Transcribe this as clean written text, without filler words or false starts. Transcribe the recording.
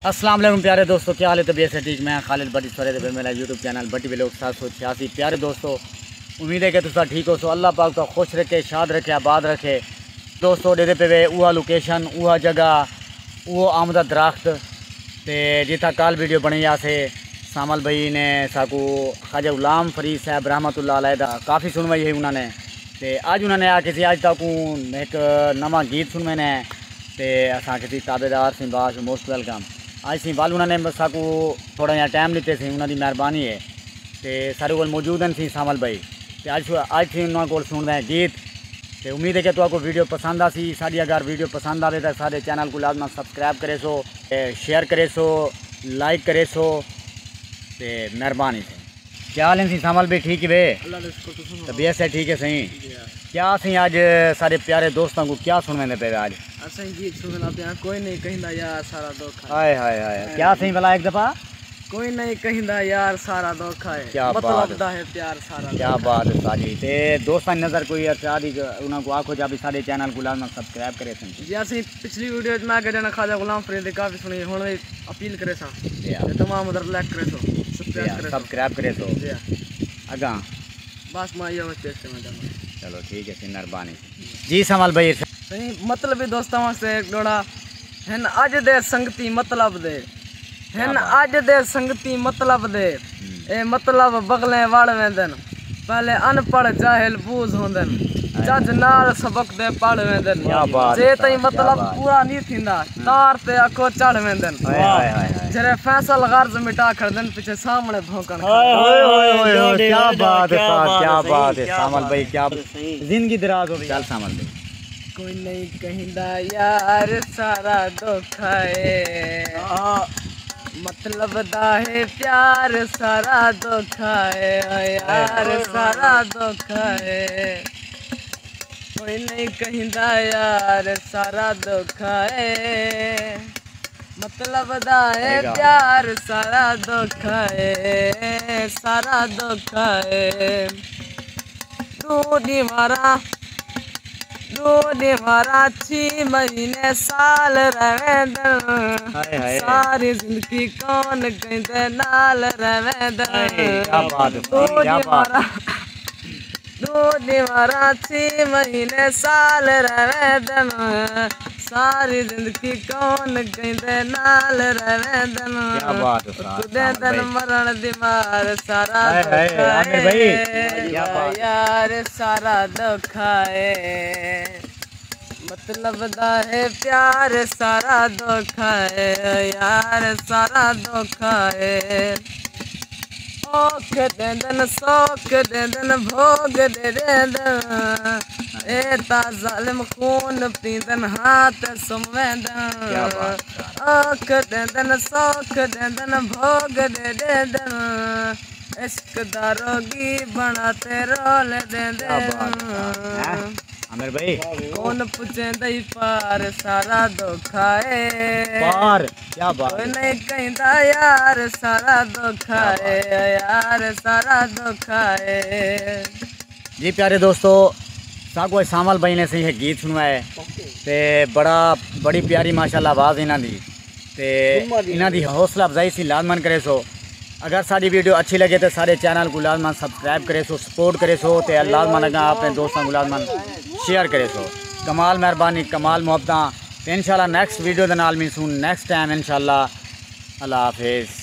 अस्सलाम वालेकुम प्यारे दोस्तों, क्या हाल है? तबीयत से ठीक। मैं खालिद भट्टी सरे मेरा यूट्यूब चैनल भट्टी व्लॉग 786। प्यारे दोस्तों, उम्मीद है कि तुम ठीक हो। सो अल्लाह पाक तो खुश रखे, शाद रखे, आबाद रखे। दोस्तों डेरे पे वे वह लोकेशन, वह जगह, वो आमदा दरख्त ते जिथा कल वीडियो बनी से सामल भाई ने साकू ख्वाजा गुलाम फरीद साहब रहमतुल्लाह अलैह दा काफ़ी सुनवाई है उन्होंने। तो अज उन्होंने आके अज तक एक नवा गीत सुनवे ने ते असा किसी ताबेदार सी बाश मोस्ट वेलकम। अज सी वाल उन्होंने साकू थोड़ा जहा टाइम लिते सी, उन्होंने मेहरबानी है। तो सारे को मौजूद हैं सी सामल भाई। तो अज थी उन्होंने को सुनते हैं गीत। तो उम्मीद है कि तुमको वीडियो पसंद आ सी। साड़ी अगर वीडियो पसंद आए तो सारे चैनल को लाजमा सब्सक्राइब करे सो, शेयर करे सो, लाइक करे सो, तो मेहरबानी से। क्या हाल है सी सामल भाई? ठीक है वे? तबीयत से ठीक है सही। क्या सी आज सारे प्यारे दोस्तों को क्या सुनने पे आज? गीत सुनना पे कोई नहीं कहिंदा यार सारा धोखा। हाय हाय हाय, क्या सही भला एक दफ़ा? कोई नहीं कहिंदा यार सारा धोखा है। क्या मतलब दा है प्यार सारा। क्या बात है साजी। ते दोस्तों नज़र कोई अर्शादी उनको आखो जा भी सारे चैनल को लाजमा सब्सक्राइब करे सन। जी असि पिछली वीडियो में आगे जाना ख्वाजा गुलाम फरीद काफी सुनी, हुन अपील करे सा तमाम उधर लाइक करे सो, सब्सक्राइब करे सो अगा बस मैं ये पेश करना चाहूँगा। चलो ठीक है, मेहरबानी जी सामल भाई। सही मतलब भी दोस्तों से जोड़ा हन अज दे संगती मतलब दे हन अज दे संगती मतलब दे ए मतलब बगले वाड़ वेंदन। पहले अनपढ़ जाहिल बूझ होंदन, जज नाल सबक दे पढ़ वेंदन। जे तई मतलब पूरा नहीं थिंदा तार ते अखो चढ़ वेंदन। जरे फैसल गर्ज मिटा खड़दन पीछे सामने भौंकण। क्या बात है, क्या बात है सामल भाई, क्या जिंदगी दराज हो। चल सामल भाई। कोई नहीं कहिंदा यार सारा धोखा है, मतलब दा है प्यार सारा धोखा है यार सारा धोखा है। कोई नहीं कहिंदा यार सारा धोखा है, मतलब दा है प्यार सारा धोखा है, सारा धोखा है। दूधी मारा 6 महीने साल रवेंदन, सारी जिंदगी कौन कहते नाल रवेंदन। दूधी मारा 6 महीने साल रवेंदन, सारी जिंदगी कौन कहते नाल रवेंदन। तुदे तन मरण दिमार सारा धोखा है यार सारा धोखा है, मतलब दा है प्यार सारा धोखा है यार सारा धोखा है। औख देंदन सौख देंदन भोग दे देंदन, ए ता जालिम खून पींदन हाथ सुमवेंदन। औख देंदन सौख देंदन भोग दे देंदन, इश्क दा रोगी बनाते रोल देंदन। आमिर भाई कौन पूछे दई पार सारा धोखा है पार। क्या बात। कोई नहीं कहिंदा यार सारा धोखा है यार सारा धोखा है। जी प्यारे दोस्तों, सागो सामल भाई ने सही गीत सुनवाए ते बड़ी प्यारी माशाल्लाह आवाज़ इन्हां दी ते इन्हां दी हौसला अफजाई सी लाजमन करे सो। अगर सारी वीडियो अच्छी लगे तो सारे चैनल को लाजमन सब्सक्राइब करे सो, सपोर्ट करे सो, तो लाजमन अगर अपने दोस्तों को लाजमन शेयर करे सो। कमाल मेहरबानी, कमाल मोहब्बत। इंशाल्लाह नेक्स्ट वीडियो दे नाल मिलसूं नेक्स्ट टाइम इंशाल्लाह। अल्लाह हाफिज़।